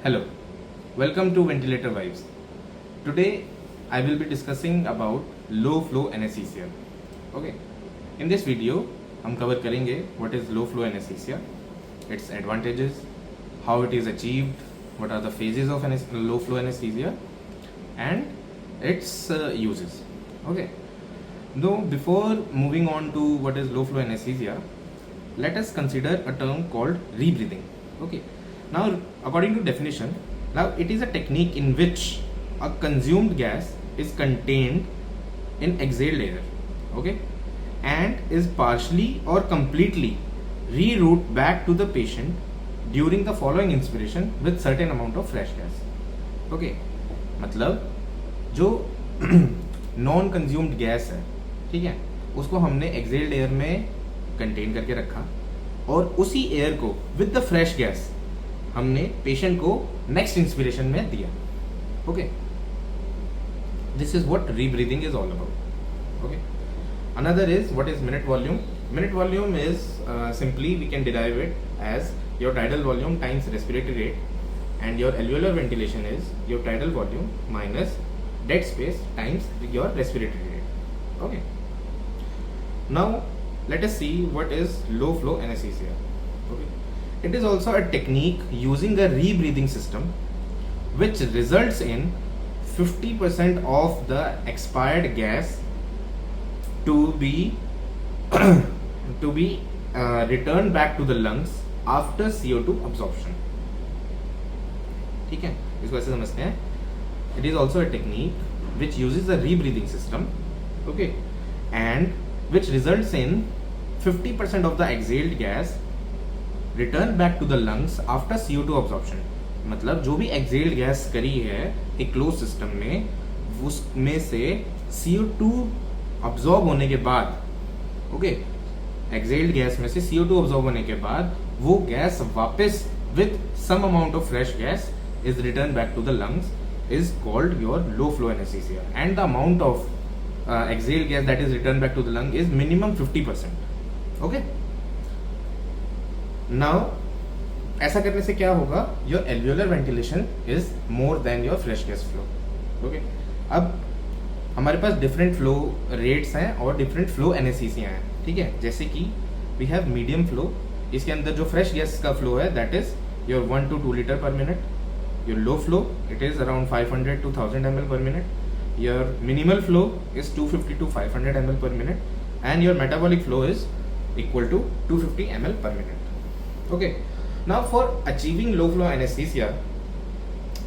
Hello, welcome to Ventilator Vibes. Today I will be discussing about low flow anesthesia. Okay, in this video हम cover करेंगे what is low flow anesthesia, its advantages, how it is achieved, what are the phases of low flow anesthesia, and its uses. Okay, though before moving on to what is low flow anesthesia, let us consider a term called rebreathing. Okay, now according to definition, now it is a technique in which a consumed gas is contained in exhaled air, okay, and is partially or completely reroute back to the patient during the following inspiration with certain amount of fresh gas. Okay, मतलब जो non consumed gas है, ठीक है, उसको हमने excelled air में contain करके रखा और उसी एयर को विद द फ्रेश गैस हमने पेशेंट को नेक्स्ट इंस्पिरेशन में दिया. Okay, this is what rebreathing is all about. Okay, another is what is minute volume. Minute volume is simply we can derive it as your tidal volume times respiratory rate, and your alveolar ventilation is your tidal volume minus dead space times your respiratory rate. Okay, now let us see what is low flow anesthesia. Okay, it is also a technique using a rebreathing system which results in 50% of the expired gas to be returned back to the lungs after CO2 absorption. ठीक है, इसको ऐसे समझते हैं. It is also a technique which uses a rebreathing system, okay, and which results in 50% of the exhaled gas return back to the lungs after CO2 absorption. मतलब जो भी exhaled gas करी है एक क्लोज सिस्टम में, उसमें से CO2 absorb होने के बाद, ओके, एक्सेल्ड गैस में से CO2 अब्जॉर्ब होने के बाद वो गैस वापस with some amount of fresh gas is return back to the lungs is called your low flow anaesthesia, and the amount of exhaled gas that is return back to the lung is minimum 50%. Okay, now ऐसा करने से क्या होगा, your alveolar ventilation is more than your fresh gas flow. Okay, अब हमारे पास different flow rates हैं और different flow anaesthesia हैं. ठीक है, जैसे कि वी हैव मीडियम फ्लो, इसके अंदर जो फ्रेश गैस का फ्लो है that is your 1 to 2 litre per minute. Your low flow it is around 500 to 1000 ml per minute. Your minimal flow is 250 to 500 ml per minute, and your metabolic flow is equal to 250 ml per minute. Okay, now for achieving low flow anaesthesia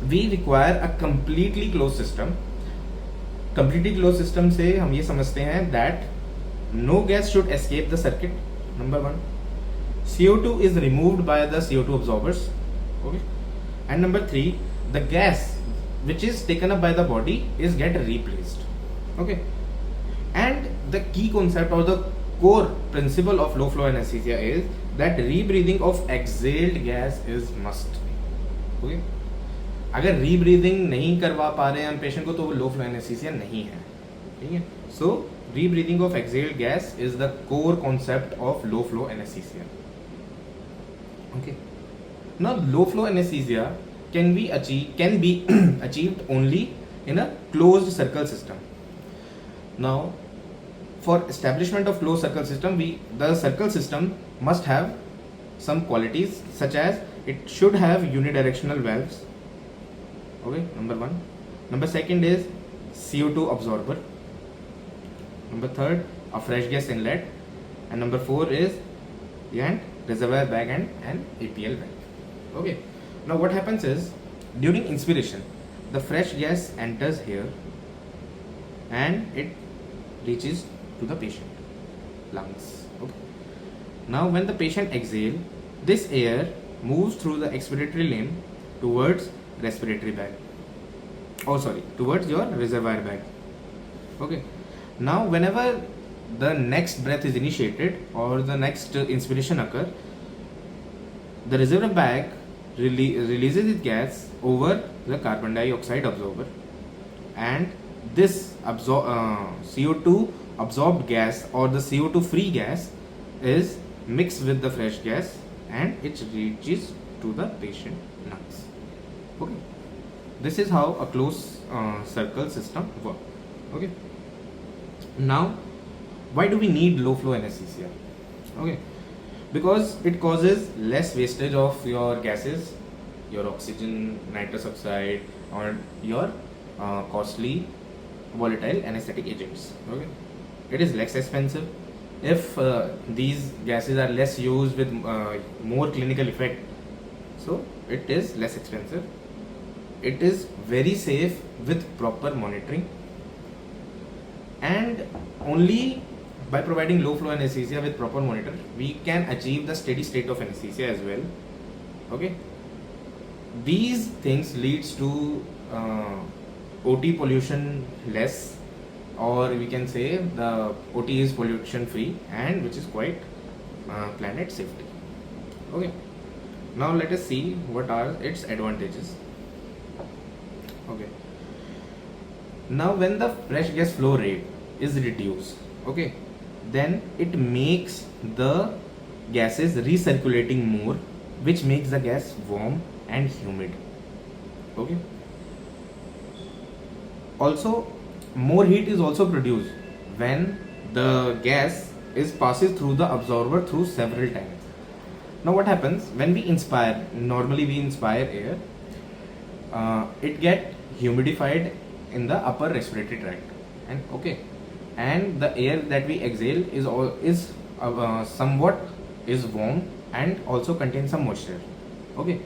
we require a completely close system. Completely close system से हम ये समझते हैं that no gas should escape the circuit. Number 1, CO2 is removed by the CO2 absorbers. Okay, and number 3, the gas which is taken up by the body is get replaced. Okay, and the key concept or the core principle of low flow anesthesia is that rebreathing of exhaled gas is must. Okay, अगर rebreathing नहीं करवा पा रहे हैं हम patient को तो वो लो फ्लो एनेस्थीसिया नहीं है. ठीक है, so rebreathing of exhaled gas is the core concept of low flow anaesthesia. Okay, now low flow anaesthesia can be achieved only in a closed circle system. Now for establishment of closed circle system, the circle system must have some qualities such as it should have unidirectional valves. Okay, number 1. Number 2 is CO2 absorber. Number 3, a fresh gas inlet, and number 4 is reservoir bag and an APL bag. Okay, now what happens is during inspiration the fresh gas enters here and it reaches to the patient lungs. Okay, now when the patient exhale, this air moves through the expiratory limb towards respiratory bag, towards your reservoir bag. Okay, now whenever the next breath is initiated or the next inspiration occur, the reservoir bag releases its gas over the carbon dioxide absorber, and this CO2 absorbed gas or the CO2 free gas is mixed with the fresh gas and it reaches to the patient lungs. Okay, this is how a closed circle system work. Okay, now why do we need low flow anesthesia? Okay, because it causes less wastage of your gases, your oxygen, nitrous oxide, or your costly volatile anesthetic agents. Okay, it is less expensive. If these gases are less used with more clinical effect, so it is less expensive. It is very safe with proper monitoring, and only by providing low flow anesthesia with proper monitor we can achieve the steady state of anesthesia as well. Okay, these things leads to OT pollution less, or we can say the OT is pollution free, and which is quite planet safety. Okay, now let us see what are its advantages. Okay, now when the fresh gas flow rate is reduced, okay, then it makes the gases recirculating more, which makes the gas warm and humid. Okay, also more heat is also produced when the gas is passes through the absorber through several times. Now what happens when we inspire? Normally we inspire air, it get humidified in the upper respiratory tract, and okay, and the air that we exhale is somewhat is warm and also contains some moisture. Okay,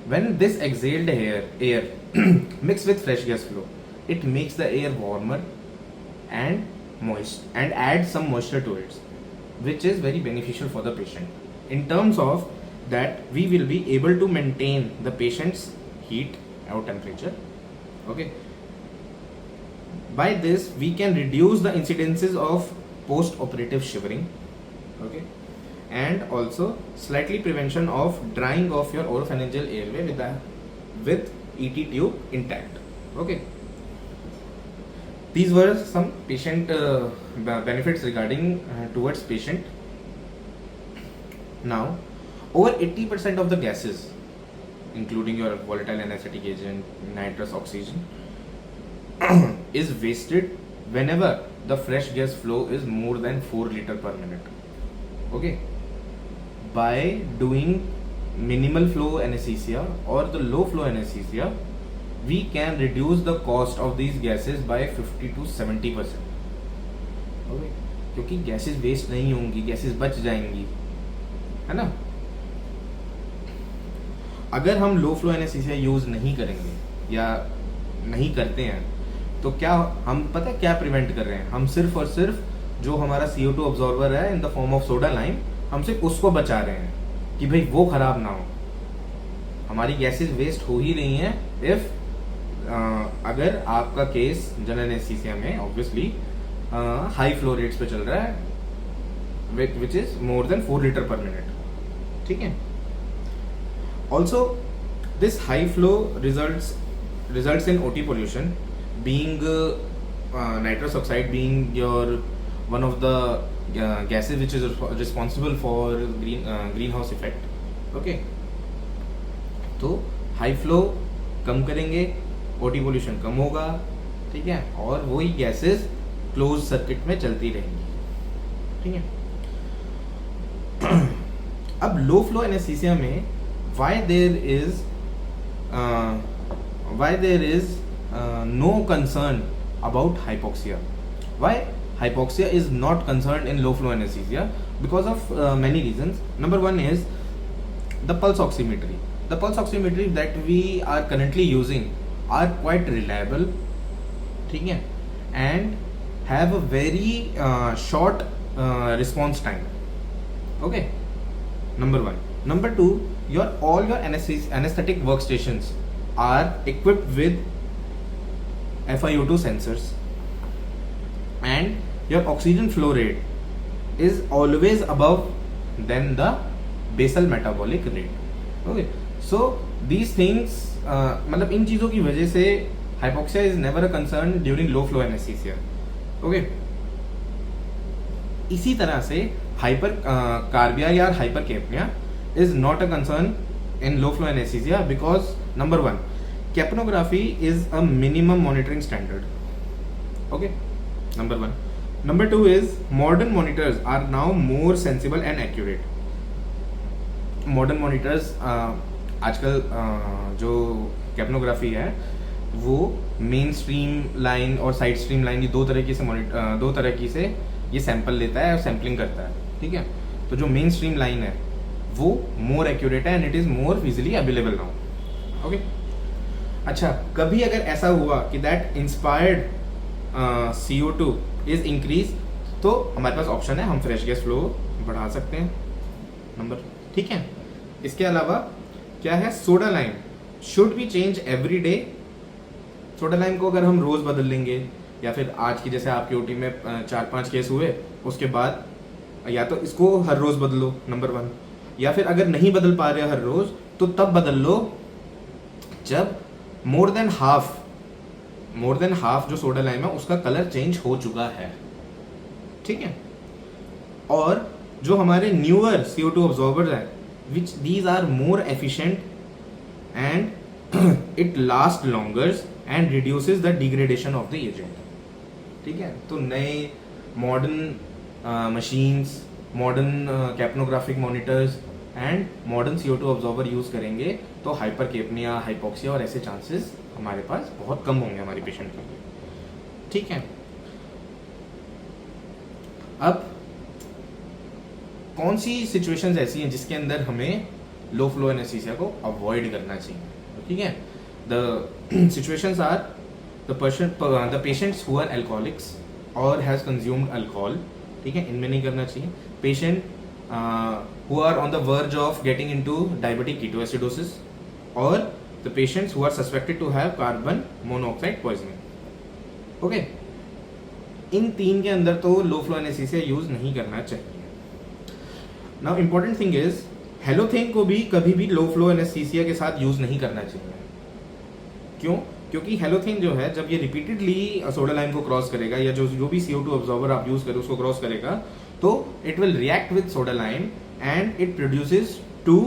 when this exhaled air mixed with fresh gas flow, it makes the air warmer and moist and adds some moisture to it, which is very beneficial for the patient in terms of that we will be able to maintain the patient's heat or temperature. Okay, by this we can reduce the incidences of post-operative shivering. Okay, and also slightly prevention of drying of your oropharyngeal airway with ET tube intact. Okay, these were some patient benefits regarding towards patient. Now over 80% of the gases, including your volatile anesthetic agent, nitrous oxygen, is wasted whenever the fresh gas flow is more than 4 liters per minute. Okay, by doing minimal flow anesthesia or the low flow anesthesia, we can reduce the cost of these gases by 50 to 70%. Okay, क्योंकि gases waste नहीं होंगी, gases बच जाएंगी, है ना. अगर हम लो flow anaesthesia use नहीं करेंगे या नहीं करते हैं तो क्या हम पता है क्या प्रिवेंट कर रहे हैं? हम सिर्फ और सिर्फ जो हमारा CO2 ऑब्जॉर्वर है in the form of soda lime, हम सिर्फ उसको बचा रहे हैं कि भाई वो खराब ना हो. हमारी गैसेस वेस्ट हो ही रही हैं इफ अगर आपका केस जनरल एनेस्थीसिया में ऑब्वियसली हाई फ्लो रेट्स पे चल रहा है which is more then 4 litre per minute. ठीक है. Also, this high flow results in OT pollution, being nitrous oxide being your one of the gases which is responsible for greenhouse effect. Okay, तो high flow कम करेंगे, OT pollution कम होगा. ठीक है, और वही gases closed circuit में चलती रहेंगी. ठीक है. अब लो फ्लो एनेस्थीसिया में why there is no concern about hypoxia. Why hypoxia is not concerned in low flow anesthesia? Because of many reasons. Number one is the pulse oximetry. The pulse oximetry that we are currently using are quite reliable, ठीक है, and have a very short response time. Okay, number one. Number two, all your anesthetic workstations are equipped with FiO2 sensors, and your oxygen flow rate is always above than the basal metabolic rate. Okay, so these things मतलब इन चीज़ों की वजह से hypoxia is never a concern during low flow anesthesia. Okay, इसी तरह से hyper कार्बिया या hyper कैप्निया is not a concern in low flow anesthesia because number one, capnography is a minimum monitoring standard. Okay, number 1. Number 2 is modern monitors are now more sensible and accurate. Modern monitors आजकल जो capnography है वो main stream line और side stream line, ये दो तरह की से ये सैंपल लेता है और सैम्पलिंग करता है. ठीक है, तो जो मेन स्ट्रीम लाइन है वो मोर एक्यूरेट है and it is more widely available now. Okay, अच्छा, कभी अगर ऐसा हुआ कि that inspired CO2 is increase, तो हमारे पास ऑप्शन है, हम फ्रेश गैस फ्लो बढ़ा सकते हैं नंबर. ठीक है, इसके अलावा क्या है, soda lime should be change every day. Soda lime को अगर हम रोज़ बदल लेंगे, या फिर आज की जैसे आपके OT में 4-5 केस हुए, उसके बाद या तो इसको हर रोज़ बदलो नंबर 1, या फिर अगर नहीं बदल पा रहे हर रोज़ तो तब बदल लो जब मोर देन हाफ जो सोडा लाइम है उसका कलर चेंज हो चुका है. ठीक है, और जो हमारे न्यूअर CO2 अब्जॉर्बर्स हैं which these are more efficient and it last longer and reduces the degradation of the agent. ठीक है, तो नए modern machines, modern capnographic monitors and modern CO2 absorber use करेंगे तो हाइपरकेपनिया, हाइपोक्सिया और ऐसे चांसेस हमारे पास बहुत कम होंगे हमारे पेशेंट के लिए. ठीक है, अब कौन सी सिचुएशंस ऐसी हैं जिसके अंदर हमें लो फ्लो एनेस्थीसिया को अवॉइड करना चाहिए. ठीक है, the situations are the patients who are alcoholics और हैज़ कंज्यूम्ड अल्कोहल. ठीक है, इनमें नहीं करना चाहिए. Patient who are on the verge of getting into diabetic ketoacidosis, or the patients who are suspected to have carbon monoxide poisoning. Okay, इन 3 के अंदर तो लो फ्लो एनेस्थीसिया यूज नहीं करना चाहिए. Now important thing is halothane को भी कभी भी लो फ्लो एनेस्थीसिया के साथ यूज नहीं करना चाहिए. क्यों? क्योंकि हेलोथेन जो है जब ये रिपीटेडली सोडा लाइम को क्रॉस करेगा या जो भी CO2 अब्जॉर्बर आप यूज करें उसको क्रॉस करेगा, तो it will react with soda lime and it produces 2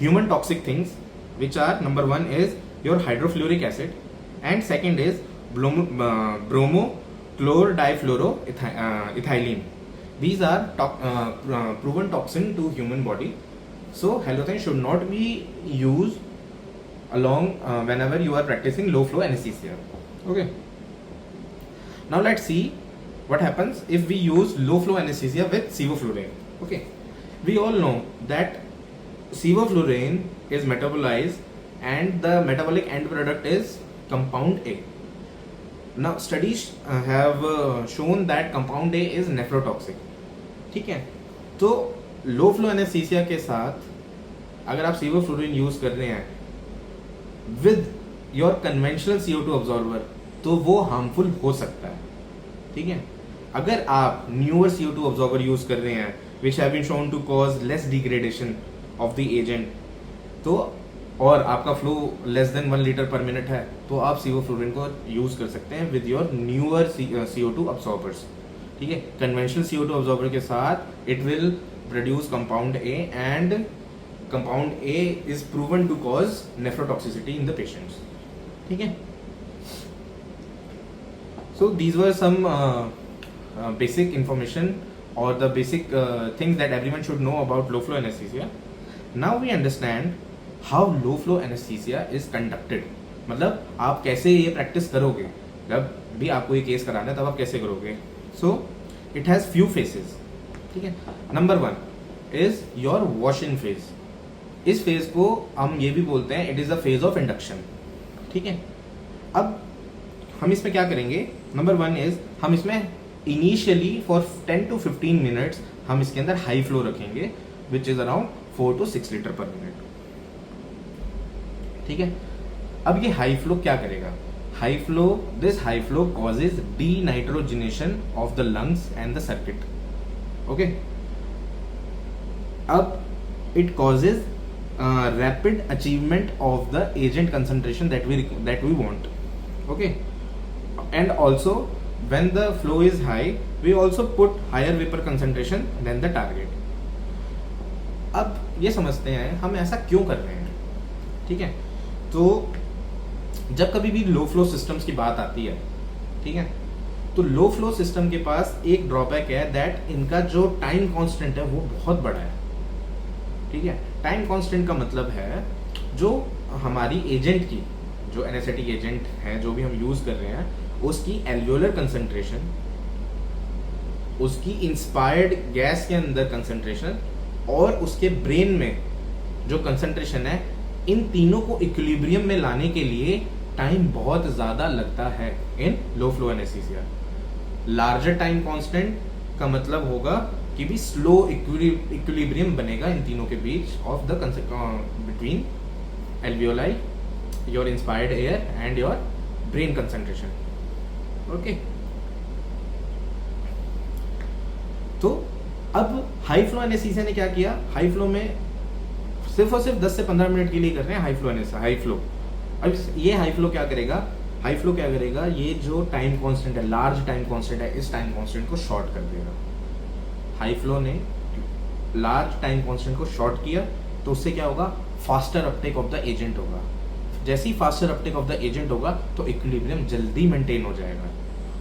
human toxic things, which are number 1 is your hydrofluoric acid and second is bromochlordifluoroethylene. These are proven toxin to human body, so halothane should not be used along whenever you are practicing low flow anesthesia. Okay, now let's see what happens if we use low flow anesthesia with sevoflurane. Okay, we all know that sevoflurane is metabolized and the metabolic end product is compound A. Now studies have shown that compound A is nephrotoxic. ठीक है, तो लो flow anaesthesia के साथ अगर आप sevoflurane use कर रहे हैं with your conventional CO2 absorber तो वो हार्मफुल हो सकता है. ठीक है, अगर आप न्यूअर CO2 अब्जॉर्बर यूज कर रहे हैं which have been shown to cause less degradation of the agent, तो और आपका flow less than 1 litre per minute है तो आप sevoflurane को यूज कर सकते हैं with your newer CO2 absorbers. ठीक है, कन्वेंशनल CO2 अब्जॉर्बर के साथ it will produce compound A and compound A is proven to cause nephrotoxicity in the patients. ठीक है, so these were some basic information or the basic things that everyone should know about low flow anesthesia. Now we understand how low flow anesthesia is conducted. मतलब आप कैसे ये practice करोगे, जब भी आपको ये केस कराना है तब आप कैसे करोगे. So it has few phases. ठीक है, number 1 is your wash in phase. इस फेज को हम ये भी बोलते हैं it is the phase of induction. ठीक है, अब हम इसमें क्या करेंगे, number 1 is हम इसमें इनिशियली फॉर 10 to 15 मिनट्स हम इसके अंदर हाई फ्लो रखेंगे which is around 4 to 6 litre per minute. ठीक है, अब ये हाई फ्लो क्या करेगा, this high flow causes denitrogenation of the lungs and the circuit. Okay, अब it causes rapid achievement of the agent concentration that we want. Okay, and also when the flow is high we also put higher vapor concentration than the target. अब ये समझते हैं हम ऐसा क्यों कर रहे हैं. ठीक है, तो जब कभी भी लो फ्लो सिस्टम्स की बात आती है, ठीक है, तो लो फ्लो सिस्टम के पास एक ड्रॉबैक है दैट इनका जो टाइम कांस्टेंट है वो बहुत बड़ा है, ठीक है। टाइम कांस्टेंट का मतलब है जो हमारी एजेंट की, जो एनेस्थेटिक एजेंट है जो भी हम यूज कर रहे हैं, उसकी एल्वियोलर कंसंट्रेशन, उसकी इंस्पायर्ड गैस के अंदर कंसंट्रेशन और उसके ब्रेन में जो कंसंट्रेशन है, इन तीनों को इक्विलिब्रियम में लाने के लिए टाइम बहुत ज़्यादा लगता है in low flow anaesthesia. Larger time constant का मतलब होगा कि भी स्लो इक्विलिब्रियम बनेगा इन तीनों के बीच of the between alveoli, your inspired air and your brain concentration, okay. तो अब हाई फ्लो एनेस्थीसिया ने क्या किया, हाई फ्लो में सिर्फ और सिर्फ 10 से 15 मिनट के लिए कर रहे हैं high flow anaesthesia, high flow. अब ये हाई फ्लो क्या करेगा, हाई फ्लो क्या करेगा, ये जो टाइम कांस्टेंट है, लार्ज टाइम कांस्टेंट है, इस टाइम कांस्टेंट को शॉर्ट कर देगा। हाई फ्लो ने लार्ज टाइम कांस्टेंट को शॉर्ट किया तो उससे क्या होगा, faster uptake of the agent होगा। जैसे ही faster uptake of the agent होगा तो इक्विलिब्रियम जल्दी मेंटेन हो जाएगा।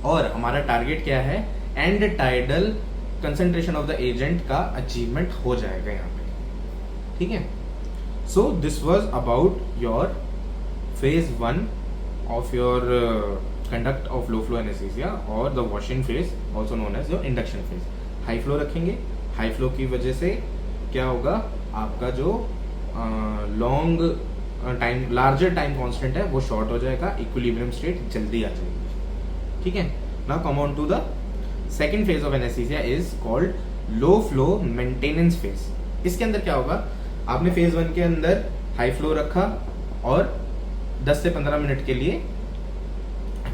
और हमारा टारगेट क्या है, and tidal concentration of the agent का अचीवमेंट हो जाएगा यहाँ पे, ठीक है। So this was about your phase 1 of your conduct of low flow anesthesia or the washing phase, also known as your induction phase. High flow रखेंगे, high flow की वजह से क्या होगा, आपका जो long time, larger time constant है वो शॉर्ट हो जाएगा, इक्विलिब्रियम स्टेट जल्दी आ जाएगी, ठीक है। Now come on to the second phase of anaesthesia is called low flow maintenance phase. इसके अंदर क्या होगा, आपने फेज 1 के अंदर हाई फ्लो रखा और 10 से 15 मिनट के लिए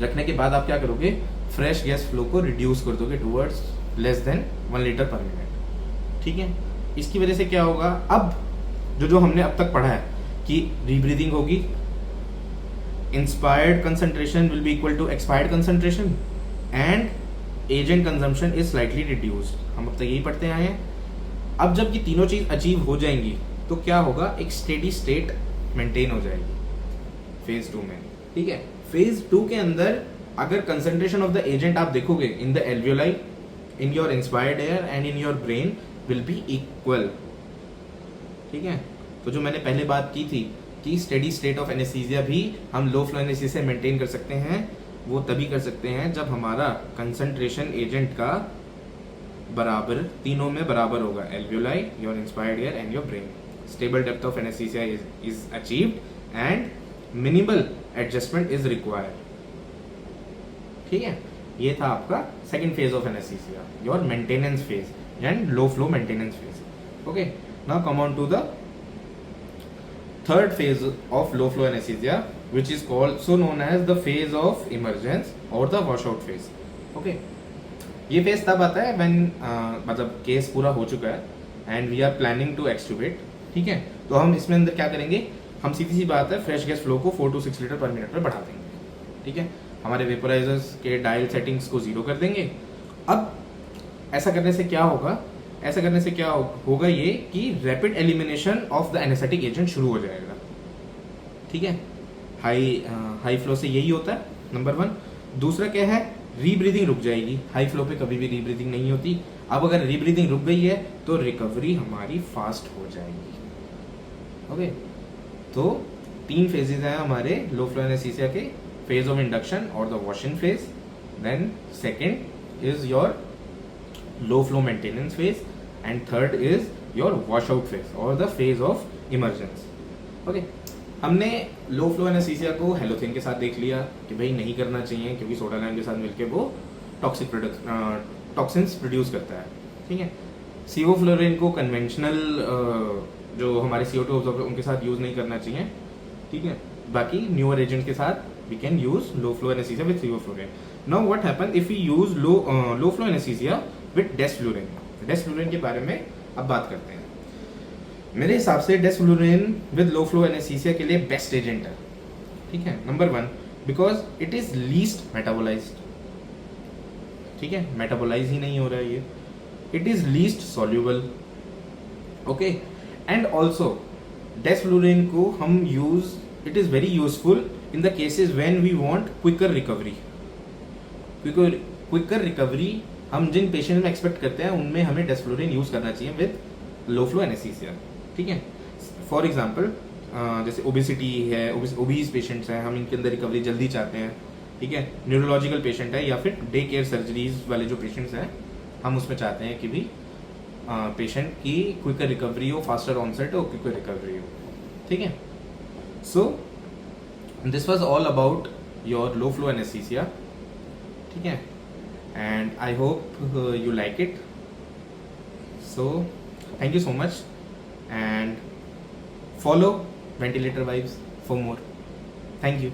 रखने के बाद आप क्या करोगे, फ्रेश गैस फ्लो को रिड्यूस कर दोगे towards less than 1 litre per minute, ठीक है। इसकी वजह से क्या होगा, अब जो हमने अब तक पढ़ा है कि रीब्रीदिंग होगी, inspired concentration will be equal to expired concentration and agent consumption is slightly reduced, हम अब तक यही पढ़ते आए हैं। अब जब ये तीनों चीज अचीव हो जाएंगी तो क्या होगा, एक स्टेडी स्टेट मेंटेन हो जाएगी फेज 2 में, ठीक है। फेज 2 के अंदर अगर कंसंट्रेशन ऑफ द एजेंट आप देखोगे in the alveoli, in your inspired air and in your brain will be equal, ठीक है। तो जो मैंने पहले बात की थी कि स्टेडी स्टेट ऑफ एनेस्थीसिया भी हम लो फ्लो एनेस्थीसिया मेंटेन कर सकते हैं, वो तभी कर सकते हैं जब हमारा कंसंट्रेशन एजेंट का बराबर, तीनों में बराबर होगा, alveoli, your inspired air and your brain. Stable depth of anaesthesia is achieved and minimal adjustment is required, ठीक है। ये था आपका second phase of anaesthesia, your maintenance phase and low flow maintenance phase, okay. Now come on to the third phase of low flow anaesthesia which is called so known as the phase of emergence or the washout phase, okay। ये phase तब आता है when मतलब case पूरा हो चुका है and we are planning to extubate, ठीक है। तो हम इसमें अंदर क्या करेंगे, हम सीधी सी बात है फ्रेश गैस फ्लो को 4 to 6 लीटर पर मिनट में बढ़ा देंगे, ठीक है। हमारे वेपोराइजर्स के डायल सेटिंग्स को 0 कर देंगे। अब ऐसा करने से क्या होगा, ऐसा करने से क्या होगा ये कि rapid elimination of the anaesthetic agent शुरू हो जाएगा, ठीक है। हाई फ्लो से यही होता है, नंबर 1। दूसरा क्या है, रीब्रीदिंग रुक जाएगी। हाई फ्लो पे कभी भी रीब्रीदिंग नहीं होती। अब अगर रीब्रीदिंग रुक गई है तो रिकवरी हमारी फास्ट हो जाएगी, ओके। तो 3 फेजेस हैं हमारे लो फ्लो एनेस्थीसिया के, फेज ऑफ इंडक्शन और the washing phase, then second is your low flow maintenance phase and third is your wash out phase और the phase of emergence, okay. हमने low flow anaesthesia को halothane के साथ देख लिया कि भाई नहीं करना चाहिए क्योंकि सोडा लाइम के साथ मिलके वो टॉक्सिन्स प्रोड्यूस करता है, ठीक है। सीओफ्लोरिन को कन्वेंशनल जो हमारे CO2 ऑब्जॉर्बर उनके साथ यूज नहीं करना चाहिए, ठीक है। बाकी न्यूअर एजेंट के साथ we can use low flow anaesthesia with sevoflurane. Now what happen if we use low flow anaesthesia with desflurane. Desflurane के बारे में अब बात करते हैं। मेरे हिसाब से desflurane with low flow anaesthesia के लिए बेस्ट एजेंट है, ठीक है। Number 1 because it is least metabolised, ठीक है, मेटाबोलाइज ही नहीं हो रहा है ये। It is least soluble, okay. And also desflurane को हम use it is very useful in the cases when we want quicker recovery. Quicker recovery हम जिन पेशेंट में एक्सपेक्ट करते हैं उनमें हमें डेस्फ्लोरिन यूज़ करना चाहिए विद लो फ्लो एनेस्थीसिया. ठीक है. फॉर एग्जांपल जैसे ओबेसिटी है, ओबीज पेशेंट्स हैं, हम इनके अंदर रिकवरी जल्दी चाहते हैं. ठीक है. न्यूरोलॉजिकल पेशेंट है या फिर डे केयर सर्जरीज वाले जो पेशेंट्स हैं, हम उसमें चाहते हैं कि भी पेशेंट की क्विकर रिकवरी हो, फास्टर ऑनसेट हो, क्विकर रिकवरी हो. ठीक है. So this was all about your low flow anaesthesia. ठीक है. And I hope you like it. So thank you so much and follow Ventilator Vibes for more. Thank you.